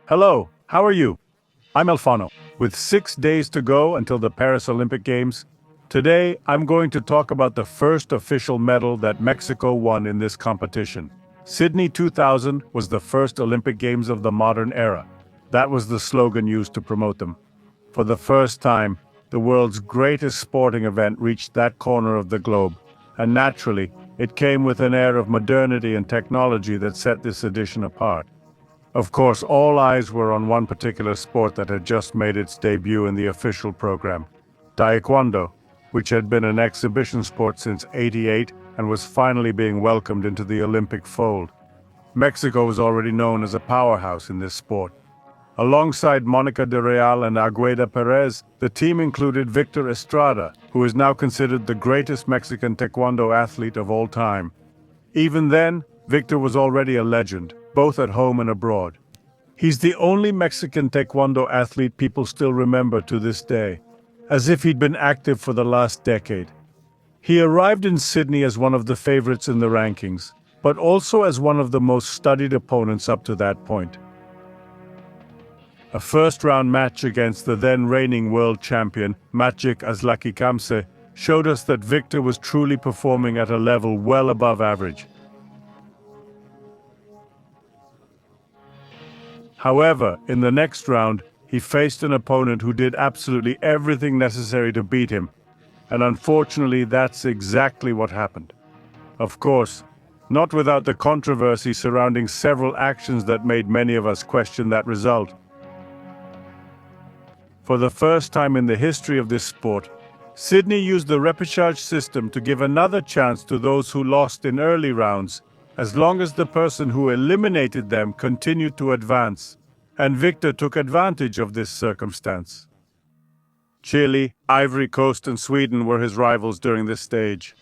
Hello, how are you? I'm Fauno. With 6 days to go until the Paris Olympic Games, today I'm going to talk about the first official medal that Mexico won in this competition. Sydney 2000 was the first Olympic Games of the modern era. That was the slogan used to promote them. For the first time, the world's greatest sporting event reached that corner of the globe, and naturally, it came with an air of modernity and technology that set this edition apart. Of course, all eyes were on one particular sport that had just made its debut in the official program, Taekwondo, which had been an exhibition sport since '88 and was finally being welcomed into the Olympic fold. Mexico was already known as a powerhouse in this sport. Alongside Monica de Real and Agueda Perez, the team included Victor Estrada, who is now considered the greatest Mexican Taekwondo athlete of all time. Even then, Victor was already a legend, both at home and abroad. He's the only Mexican Taekwondo athlete people still remember to this day, as if he'd been active for the last decade. He arrived in Sydney as one of the favorites in the rankings, but also as one of the most studied opponents up to that point. A first-round match against the then reigning world champion, Maciej Kamse, showed us that Victor was truly performing at a level well above average. However, in the next round, he faced an opponent who did absolutely everything necessary to beat him. And unfortunately, that's exactly what happened. Of course, not without the controversy surrounding several actions that made many of us question that result. For the first time in the history of this sport, Sydney used the repechage system to give another chance to those who lost in early rounds, as long as the person who eliminated them continued to advance, and Victor took advantage of this circumstance. Chile, Ivory Coast, and Sweden were his rivals during this stage.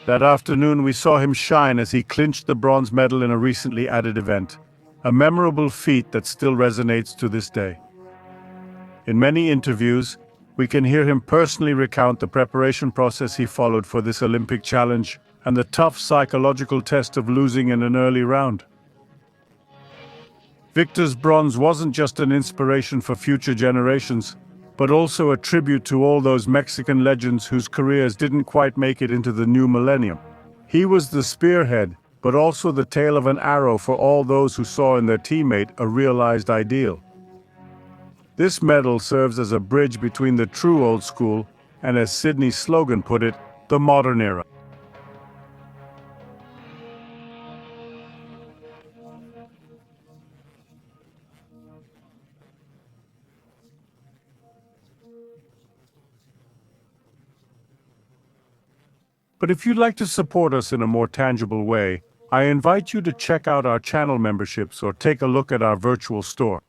That afternoon we saw him shine as he clinched the bronze medal in a recently added event, a memorable feat that still resonates to this day. In many interviews, we can hear him personally recount the preparation process he followed for this Olympic challenge, and the tough psychological test of losing in an early round. Victor's bronze wasn't just an inspiration for future generations, but also a tribute to all those Mexican legends whose careers didn't quite make it into the new millennium. He was the spearhead, but also the tail of an arrow for all those who saw in their teammate a realized ideal. This medal serves as a bridge between the true old school and, as Sydney's slogan put it, the modern era. But if you'd like to support us in a more tangible way, I invite you to check out our channel memberships or take a look at our virtual store.